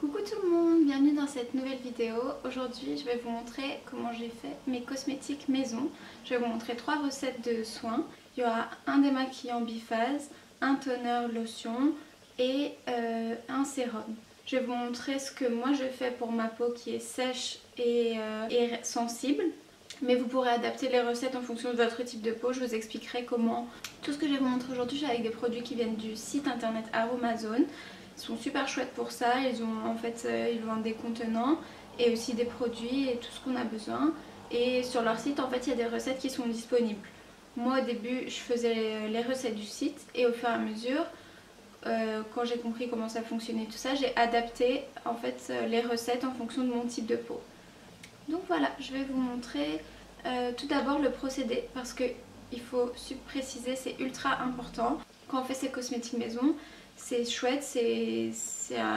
Coucou tout le monde, bienvenue dans cette nouvelle vidéo. Aujourd'hui je vais vous montrer comment j'ai fait mes cosmétiques maison. Je vais vous montrer 3 recettes de soins. Il y aura un démaquillant biphase, un toner lotion et un sérum. Je vais vous montrer ce que moi je fais pour ma peau qui est sèche et sensible. Mais vous pourrez adapter les recettes en fonction de votre type de peau. Je vous expliquerai comment. Tout ce que je vais vous montrer aujourd'hui, c'est avec des produits qui viennent du site internet Aromazone. Ils sont super chouettes pour ça. Ils vendent des contenants et aussi des produits et tout ce qu'on a besoin. Et sur leur site, en fait, il y a des recettes qui sont disponibles. Moi, au début, je faisais les recettes du site et au fur et à mesure, quand j'ai compris comment ça fonctionnait, tout ça, j'ai adapté en fait les recettes en fonction de mon type de peau. Donc voilà, je vais vous montrer tout d'abord le procédé parce que il faut préciser, c'est ultra important. Quand on fait ses cosmétiques maison, c'est chouette, c'est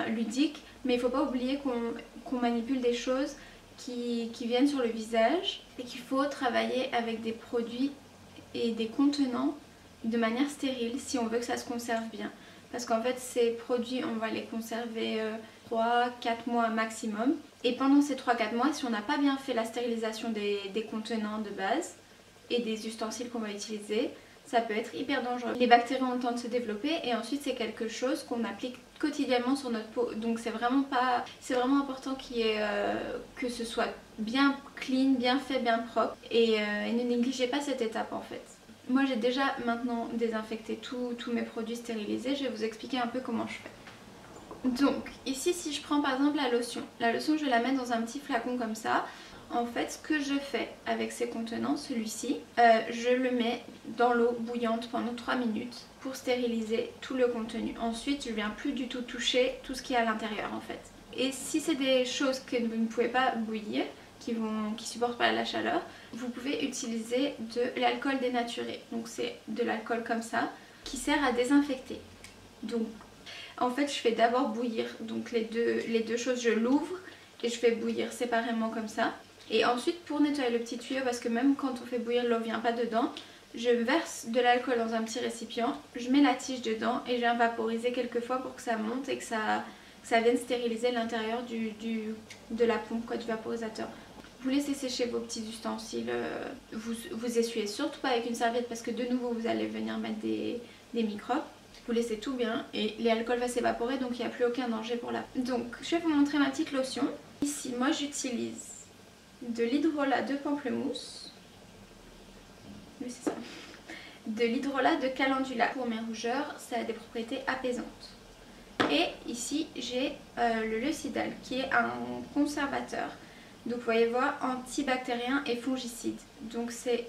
ludique, mais il ne faut pas oublier qu'on manipule des choses qui viennent sur le visage et qu'il faut travailler avec des produits et des contenants de manière stérile si on veut que ça se conserve bien. Parce qu'en fait ces produits on va les conserver 3-4 mois maximum. Et pendant ces 3-4 mois, si on n'a pas bien fait la stérilisation des contenants de base et des ustensiles qu'on va utiliser, ça peut être hyper dangereux. Les bactéries ont le temps de se développer et ensuite c'est quelque chose qu'on applique quotidiennement sur notre peau. Donc c'est vraiment important que ce soit bien clean, bien fait, bien propre et ne négligez pas cette étape en fait. Moi j'ai déjà maintenant désinfecté tous mes produits stérilisés, je vais vous expliquer un peu comment je fais. Donc ici si je prends par exemple la lotion je la mets dans un petit flacon comme ça. En fait ce que je fais avec ces contenants, celui-ci, je le mets dans l'eau bouillante pendant 3 minutes pour stériliser tout le contenu. Ensuite je ne viens plus du tout toucher tout ce qui est à l'intérieur en fait. Et si c'est des choses que vous ne pouvez pas bouillir, qui supportent pas la chaleur, vous pouvez utiliser de l'alcool dénaturé. Donc c'est de l'alcool comme ça qui sert à désinfecter. Donc en fait je fais d'abord bouillir donc les deux choses, je l'ouvre et je fais bouillir séparément comme ça. Et ensuite pour nettoyer le petit tuyau, parce que même quand on fait bouillir l'eau vient pas dedans, je verse de l'alcool dans un petit récipient, je mets la tige dedans et je viens vaporiser quelques fois pour que ça monte et que ça vienne stériliser l'intérieur de la pompe quoi, du vaporisateur. Vous laissez sécher vos petits ustensiles, vous essuyez surtout pas avec une serviette parce que de nouveau vous allez venir mettre des microbes. Vous laissez tout bien et l'alcool va s'évaporer donc il n'y a plus aucun danger pour la peau. Donc je vais vous montrer ma petite lotion. Ici moi j'utilise de l'hydrolat de pamplemousse. Oui c'est ça. De l'hydrolat de calendula. Pour mes rougeurs ça a des propriétés apaisantes. Et ici j'ai le Lucidal qui est un conservateur. Donc vous voyez voir, antibactérien et fongicide. Donc c'est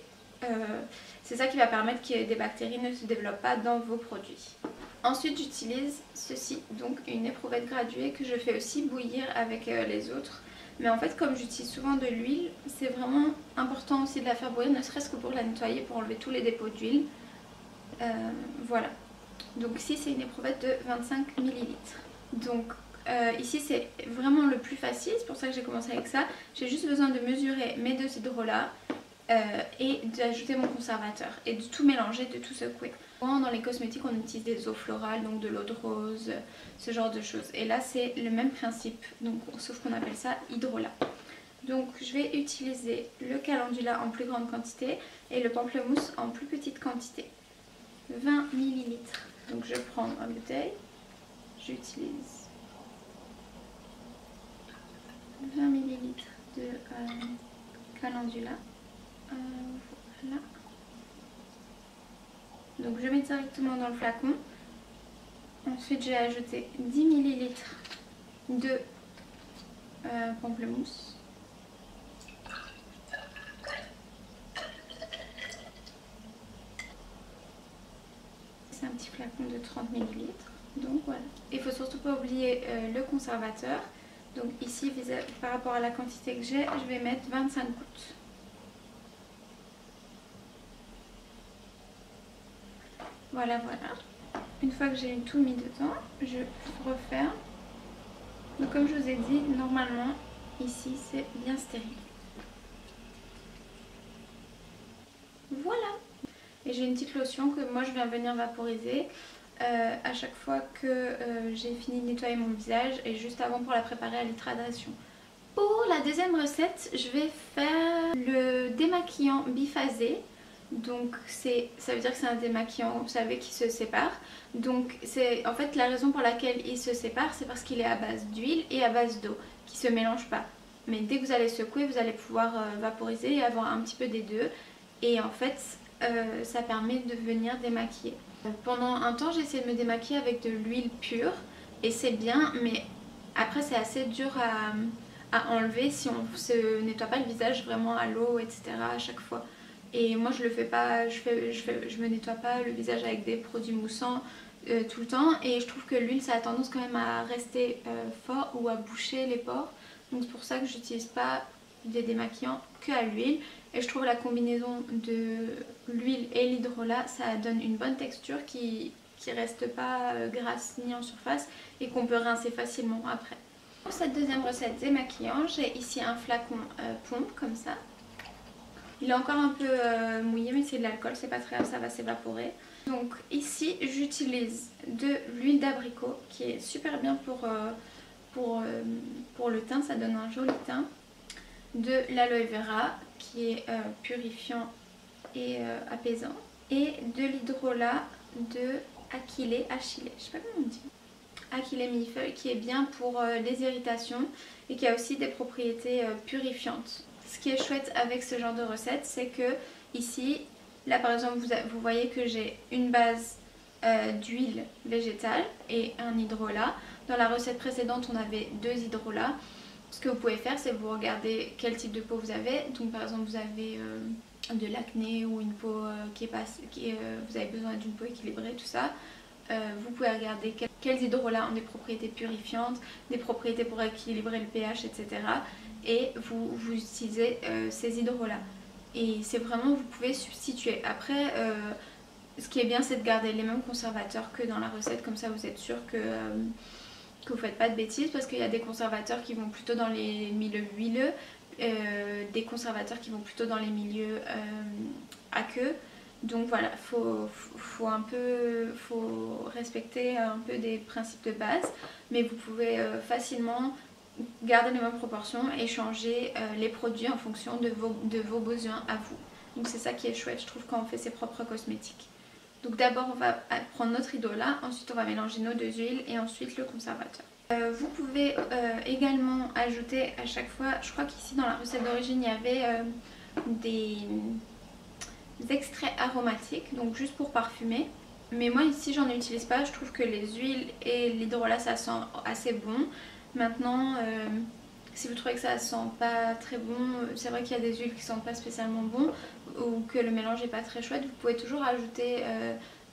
ça qui va permettre que des bactéries ne se développent pas dans vos produits. Ensuite j'utilise ceci, donc une éprouvette graduée que je fais aussi bouillir avec les autres. Mais en fait comme j'utilise souvent de l'huile, c'est vraiment important aussi de la faire bouillir, ne serait-ce que pour la nettoyer, pour enlever tous les dépôts d'huile. Voilà. Donc ici c'est une éprouvette de 25 ml. Donc ici c'est vraiment le plus facile, c'est pour ça que j'ai commencé avec ça. J'ai juste besoin de mesurer mes 2 hydrolats et d'ajouter mon conservateur et de tout mélanger, de tout secouer. Dans les cosmétiques on utilise des eaux florales, donc de l'eau de rose, ce genre de choses. Et là c'est le même principe, donc, sauf qu'on appelle ça hydrolat. Donc je vais utiliser le calendula en plus grande quantité et le pamplemousse en plus petite quantité. 20 ml. Donc je prends ma bouteille, j'utilise 20 ml de calendula. Voilà. Donc je mets directement dans le flacon. Ensuite j'ai ajouté 10 ml de pamplemousse. C'est un petit flacon de 30 ml. Donc voilà. Il faut surtout pas oublier le conservateur. Donc ici par rapport à la quantité que j'ai, je vais mettre 25 gouttes. Voilà, voilà. Une fois que j'ai tout mis dedans, je referme. Donc comme je vous ai dit, normalement, ici c'est bien stérile. Voilà. Et j'ai une petite lotion que moi je viens venir vaporiser. à chaque fois que j'ai fini de nettoyer mon visage et juste avant pour la préparer à l'hydratation. Pour la deuxième recette, je vais faire le démaquillant biphasé. Donc ça veut dire que c'est un démaquillant, vous savez, qui se sépare. Donc c'est en fait la raison pour laquelle il se sépare, c'est parce qu'il est à base d'huile et à base d'eau, qui se mélangent pas. Mais dès que vous allez secouer, vous allez pouvoir vaporiser et avoir un petit peu des deux. Et en fait, ça permet de venir démaquiller. Pendant un temps, j'ai essayé de me démaquiller avec de l'huile pure et c'est bien, mais après c'est assez dur à enlever si on se nettoie pas le visage vraiment à l'eau, etc. à chaque fois. Et moi je le fais pas, je me nettoie pas le visage avec des produits moussants tout le temps, et je trouve que l'huile ça a tendance quand même à rester fort ou à boucher les pores. Donc c'est pour ça que j'utilise pas des démaquillants que à l'huile, et je trouve la combinaison de l'huile et l'hydrolat ça donne une bonne texture qui reste pas grasse ni en surface et qu'on peut rincer facilement après. Pour cette deuxième recette démaquillant, j'ai ici un flacon pompe comme ça. Il est encore un peu mouillé, mais c'est de l'alcool, c'est pas très grave, ça va s'évaporer. Donc ici j'utilise de l'huile d'abricot qui est super bien pour le teint, ça donne un joli teint. De l'aloe vera qui est purifiant et apaisant. Et de l'hydrolat de Achillée, je sais pas comment on dit. Achillée millefeuille, qui est bien pour les irritations et qui a aussi des propriétés purifiantes. Ce qui est chouette avec ce genre de recette, c'est que ici, là par exemple, vous voyez que j'ai une base d'huile végétale et un hydrolat. Dans la recette précédente, on avait 2 hydrolats. Ce que vous pouvez faire, c'est vous regardez quel type de peau vous avez. Donc par exemple, vous avez de l'acné ou une peau vous avez besoin d'une peau équilibrée, tout ça. Vous pouvez regarder quels hydrolats ont des propriétés purifiantes, des propriétés pour équilibrer le pH, etc. Et vous utilisez ces hydrolats. Et c'est vraiment, vous pouvez substituer. Après, ce qui est bien, c'est de garder les mêmes conservateurs que dans la recette, comme ça vous êtes sûr que vous ne faites pas de bêtises, parce qu'il y a des conservateurs qui vont plutôt dans les milieux huileux, des conservateurs qui vont plutôt dans les milieux aqueux. Donc voilà, faut respecter un peu des principes de base, mais vous pouvez facilement garder les mêmes proportions et changer les produits en fonction de vos besoins à vous. Donc c'est ça qui est chouette, je trouve, quand on fait ses propres cosmétiques. Donc d'abord on va prendre notre hydrolat, ensuite on va mélanger nos 2 huiles et ensuite le conservateur. Vous pouvez également ajouter à chaque fois, je crois qu'ici dans la recette d'origine il y avait des extraits aromatiques, donc juste pour parfumer. Mais moi ici j'en utilise pas, je trouve que les huiles et l'hydrolat ça sent assez bon. Maintenant si vous trouvez que ça sent pas très bon, c'est vrai qu'il y a des huiles qui sentent pas spécialement bon ou que le mélange est pas très chouette, vous pouvez toujours ajouter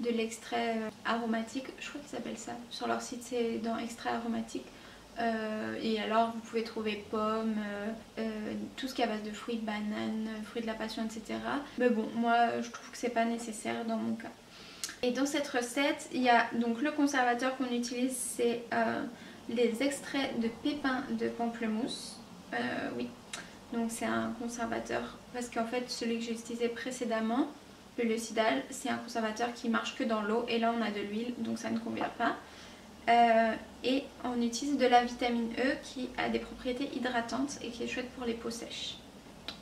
de l'extrait aromatique, je crois qu'ils s'appellent ça, sur leur site c'est dans extrait aromatique. Et alors vous pouvez trouver pommes, tout ce qui est à base de fruits, de bananes, fruits de la passion, etc. Mais bon, moi je trouve que c'est pas nécessaire dans mon cas. Et dans cette recette, il y a donc le conservateur qu'on utilise, c'est les extraits de pépins de pamplemousse. Oui, donc c'est un conservateur, parce qu'en fait celui que j'ai utilisé précédemment, le Lucidal, c'est un conservateur qui marche que dans l'eau, et là on a de l'huile, donc ça ne convient pas. Et on utilise de la vitamine E qui a des propriétés hydratantes et qui est chouette pour les peaux sèches.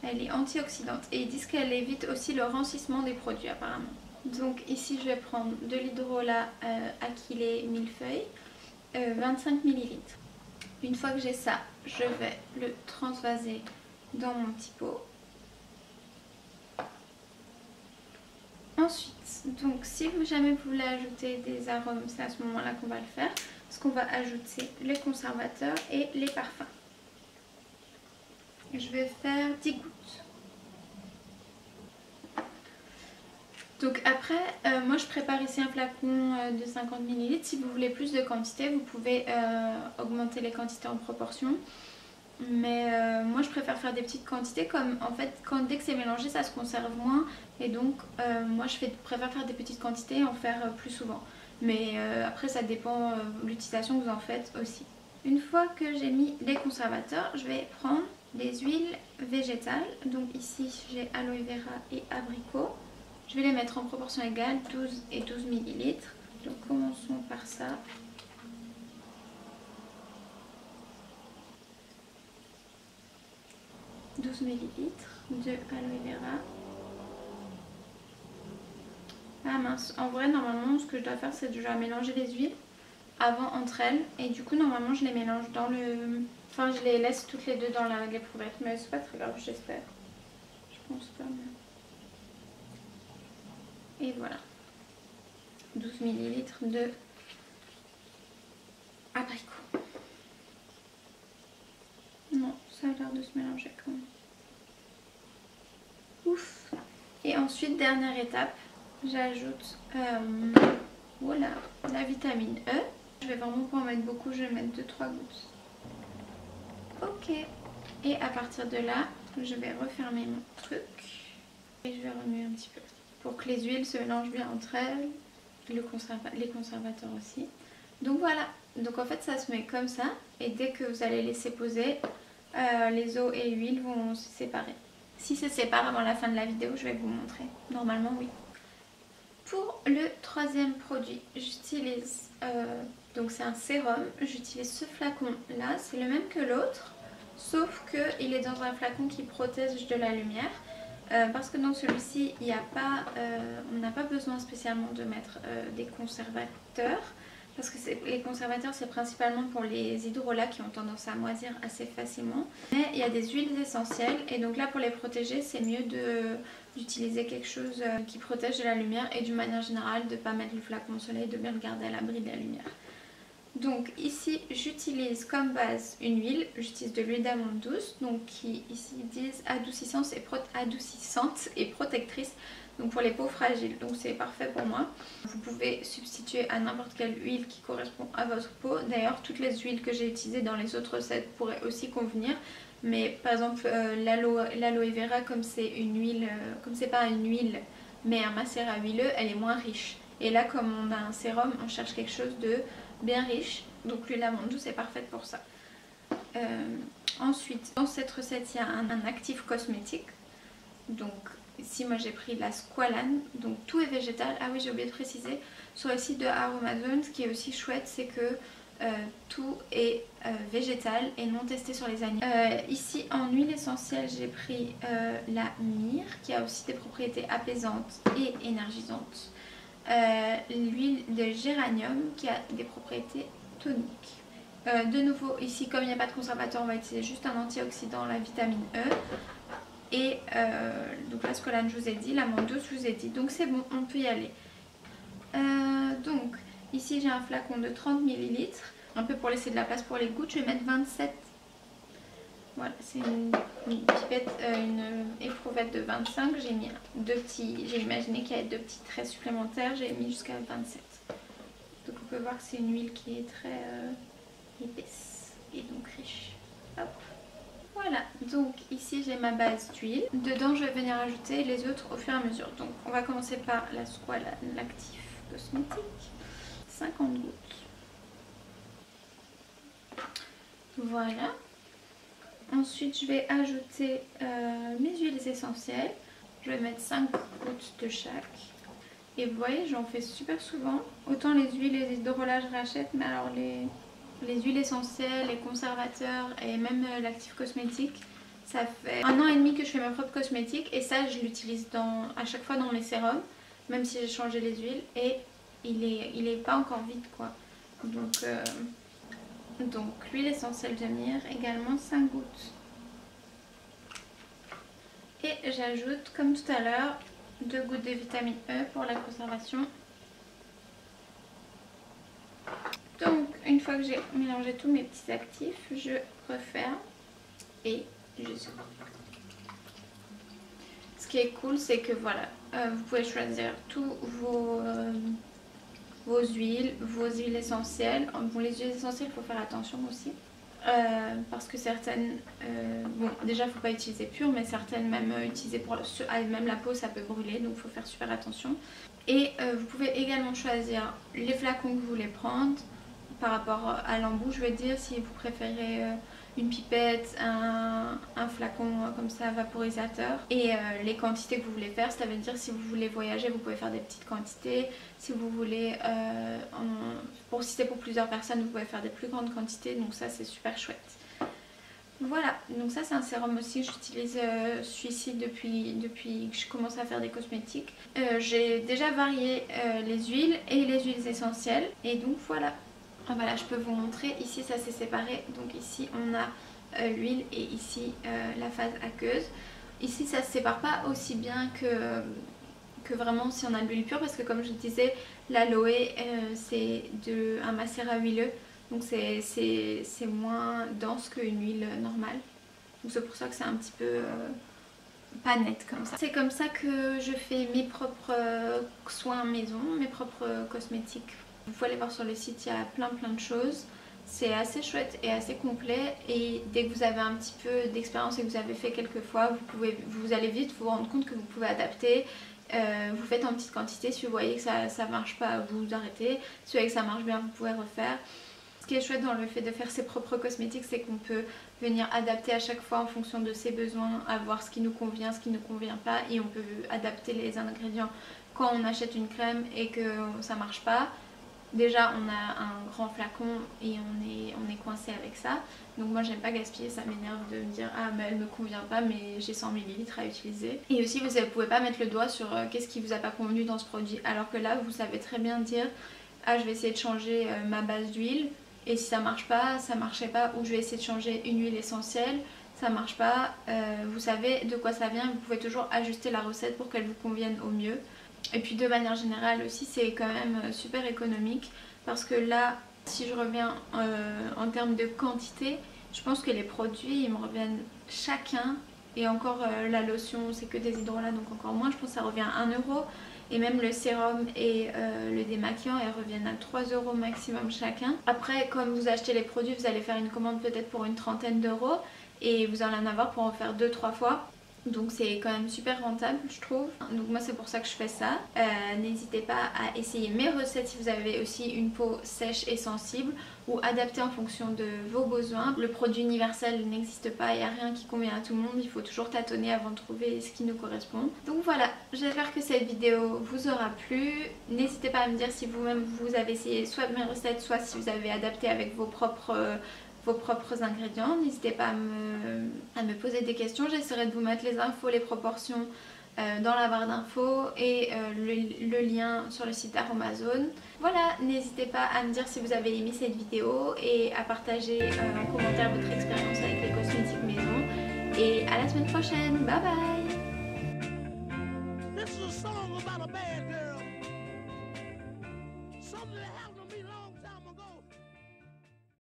Elle est antioxydante et ils disent qu'elle évite aussi le rancissement des produits apparemment. Donc ici je vais prendre de l'hydrolat Achillée millefeuille, 25 ml. Une fois que j'ai ça, je vais le transvaser dans mon petit pot. Ensuite, donc si jamais vous voulez ajouter des arômes, c'est à ce moment-là qu'on va le faire, parce qu'on va ajouter les conservateurs et les parfums. Je vais faire 10 gouttes. Donc après, moi je prépare ici un flacon de 50 ml. Si vous voulez plus de quantité, vous pouvez augmenter les quantités en proportion. Mais moi je préfère faire des petites quantités, comme en fait dès que c'est mélangé ça se conserve moins, et donc moi je préfère faire des petites quantités et en faire plus souvent. Mais après ça dépend de l'utilisation que vous en faites aussi. Une fois que j'ai mis les conservateurs, je vais prendre des huiles végétales. Donc ici j'ai aloe vera et abricot. Je vais les mettre en proportion égale, 12 et 12 ml. Donc commençons par ça. « 12 ml de aloe vera. » Ah mince, en vrai normalement ce que je dois faire c'est déjà mélanger les huiles avant entre elles. Et du coup normalement je les mélange dans le... Enfin je les laisse toutes les deux dans l'éprouvette. Mais c'est pas très grave, j'espère. Je pense pas mais... Et voilà. 12 ml de abricot. Non, ça a l'air de se mélanger quand même. Ouf. Et ensuite, dernière étape, j'ajoute voilà, la vitamine E. Je vais vraiment pas en mettre beaucoup, je vais mettre 2-3 gouttes. Ok. Et à partir de là, je vais refermer mon truc. Et je vais remuer un petit peu. Pour que les huiles se mélangent bien entre elles. Les conservateurs aussi. Donc voilà. Donc en fait ça se met comme ça. Et dès que vous allez laisser poser, les eaux et l'huile vont se séparer. Si se séparent avant la fin de la vidéo, je vais vous montrer. Normalement oui. Pour le troisième produit, j'utilise, donc c'est un sérum, j'utilise ce flacon là, c'est le même que l'autre, sauf qu'il est dans un flacon qui protège de la lumière, parce que dans celui-ci, il n'y a pas, on n'a pas besoin spécialement de mettre des conservateurs, parce que les conservateurs c'est principalement pour les hydrolats qui ont tendance à moisir assez facilement. Mais il y a des huiles essentielles et donc là pour les protéger c'est mieux d'utiliser quelque chose qui protège de la lumière et d'une manière générale de ne pas mettre le flacon au soleil, de bien le garder à l'abri de la lumière. Donc ici j'utilise comme base une huile, j'utilise de l'huile d'amande douce, donc qui ici disent adoucissante et protectrice, donc pour les peaux fragiles, donc c'est parfait pour moi. Vous pouvez substituer à n'importe quelle huile qui correspond à votre peau. D'ailleurs toutes les huiles que j'ai utilisées dans les autres recettes pourraient aussi convenir. Mais par exemple l'aloe vera, comme c'est une huile, comme c'est pas une huile mais un macérat huileux, elle est moins riche. Et là comme on a un sérum, on cherche quelque chose de bien riche, donc l'huile d'amande douce est parfaite pour ça. Ensuite dans cette recette il y a un actif cosmétique, donc ici moi j'ai pris la squalane, donc tout est végétal. Ah oui j'ai oublié de préciser, sur le site de Aromazone ce qui est aussi chouette c'est que tout est végétal et non testé sur les animaux. Ici en huile essentielle j'ai pris la myrrhe qui a aussi des propriétés apaisantes et énergisantes. L'huile de géranium qui a des propriétés toniques. De nouveau ici comme il n'y a pas de conservateur on va utiliser juste un antioxydant, la vitamine E. Et donc la squalane je vous ai dit, l'amande douce je vous ai dit, donc c'est bon, on peut y aller. Donc ici j'ai un flacon de 30 ml, un peu pour laisser de la place pour les gouttes, je vais mettre 27. Voilà, c'est une pipette, une éprouvette de 25, j'ai mis j'ai imaginé qu'il y avait 2 petits traits supplémentaires, j'ai mis jusqu'à 27. Donc on peut voir que c'est une huile qui est très épaisse et donc riche. Hop. Voilà, donc ici j'ai ma base d'huile. Dedans je vais venir ajouter les autres au fur et à mesure. Donc on va commencer par la squalane, l'actif cosmétique. 50 gouttes. Voilà. Ensuite je vais ajouter mes huiles essentielles. Je vais mettre 5 gouttes de chaque. Et vous voyez j'en fais super souvent. Autant les huiles et les hydrolats je rachète, mais alors les huiles essentielles, les conservateurs et même l'actif cosmétique, ça fait 1 an et demi que je fais ma propre cosmétique et ça je l'utilise à chaque fois dans mes sérums, même si j'ai changé les huiles, et il est pas encore vide quoi. Donc l'huile essentielle de myrrhe également 5 gouttes. Et j'ajoute comme tout à l'heure 2 gouttes de vitamine E pour la conservation. Donc une fois que j'ai mélangé tous mes petits actifs, je referme et je secoue. Ce qui est cool c'est que voilà, vous pouvez choisir tous vos huiles, vos huiles essentielles. Bon les huiles essentielles il faut faire attention aussi. Parce que certaines, bon déjà il ne faut pas utiliser pur, mais certaines même utilisées pour même la peau ça peut brûler, donc il faut faire super attention. Et vous pouvez également choisir les flacons que vous voulez prendre par rapport à l'embout, je veux dire, si vous préférez une pipette, un flacon comme ça vaporisateur et les quantités que vous voulez faire. Ça veut dire si vous voulez voyager vous pouvez faire des petites quantités, si vous voulez si c'est pour plusieurs personnes vous pouvez faire des plus grandes quantités, donc ça c'est super chouette. Voilà, donc ça c'est un sérum aussi, j'utilise celui-ci depuis que je commence à faire des cosmétiques. J'ai déjà varié les huiles et les huiles essentielles et donc voilà. Voilà, je peux vous montrer, ici ça s'est séparé, donc ici on a l'huile et ici la phase aqueuse. Ici ça se sépare pas aussi bien que vraiment si on a de l'huile pure, parce que comme je disais, l'aloe c'est un macérat huileux, donc c'est moins dense qu'une huile normale. Donc c'est pour ça que c'est un petit peu pas net comme ça. C'est comme ça que je fais mes propres soins maison, mes propres cosmétiques. Vous pouvez aller voir sur le site, il y a plein de choses. C'est assez chouette et assez complet, et dès que vous avez un petit peu d'expérience et que vous avez fait quelques fois, vous allez vite vous rendre compte que vous pouvez adapter. Vous faites en petite quantité, si vous voyez que ça marche pas, vous arrêtez. Si vous voyez que ça marche bien, vous pouvez refaire. Ce qui est chouette dans le fait de faire ses propres cosmétiques, c'est qu'on peut venir adapter à chaque fois en fonction de ses besoins, à voir ce qui nous convient, ce qui ne nous convient pas, et on peut adapter les ingrédients quand on achète une crème et que ça marche pas. Déjà on a un grand flacon et on est coincé avec ça, donc moi j'aime pas gaspiller, ça m'énerve de me dire ah mais elle me convient pas mais j'ai 100 ml à utiliser. Et aussi vous pouvez pas mettre le doigt sur qu'est-ce qui vous a pas convenu dans ce produit, alors que là vous savez très bien dire ah je vais essayer de changer ma base d'huile, et si ça marche pas, ça marchait pas, ou je vais essayer de changer une huile essentielle, ça marche pas, vous savez de quoi ça vient, vous pouvez toujours ajuster la recette pour qu'elle vous convienne au mieux. Et puis de manière générale aussi c'est quand même super économique, parce que là si je reviens en termes de quantité, je pense que les produits ils me reviennent chacun, et encore la lotion c'est que des hydrolats donc encore moins, je pense que ça revient à 1 €, et même le sérum et le démaquillant elles reviennent à 3 € maximum chacun. Après comme vous achetez les produits vous allez faire une commande peut-être pour une trentaine d'euros et vous allez en avoir pour en faire 2-3 fois. Donc c'est quand même super rentable je trouve, donc moi c'est pour ça que je fais ça. N'hésitez pas à essayer mes recettes si vous avez aussi une peau sèche et sensible, ou adapter en fonction de vos besoins. Le produit universel n'existe pas, il n'y a rien qui convient à tout le monde, il faut toujours tâtonner avant de trouver ce qui nous correspond. Donc voilà, j'espère que cette vidéo vous aura plu. N'hésitez pas à me dire si vous-même vous avez essayé soit mes recettes, soit si vous avez adapté avec vos propres ingrédients. N'hésitez pas à me poser des questions, j'essaierai de vous mettre les infos, les proportions dans la barre d'infos et le lien sur le site Aromazone. Voilà, n'hésitez pas à me dire si vous avez aimé cette vidéo et à partager en commentaire votre expérience avec les cosmétiques maison. Et à la semaine prochaine, bye bye!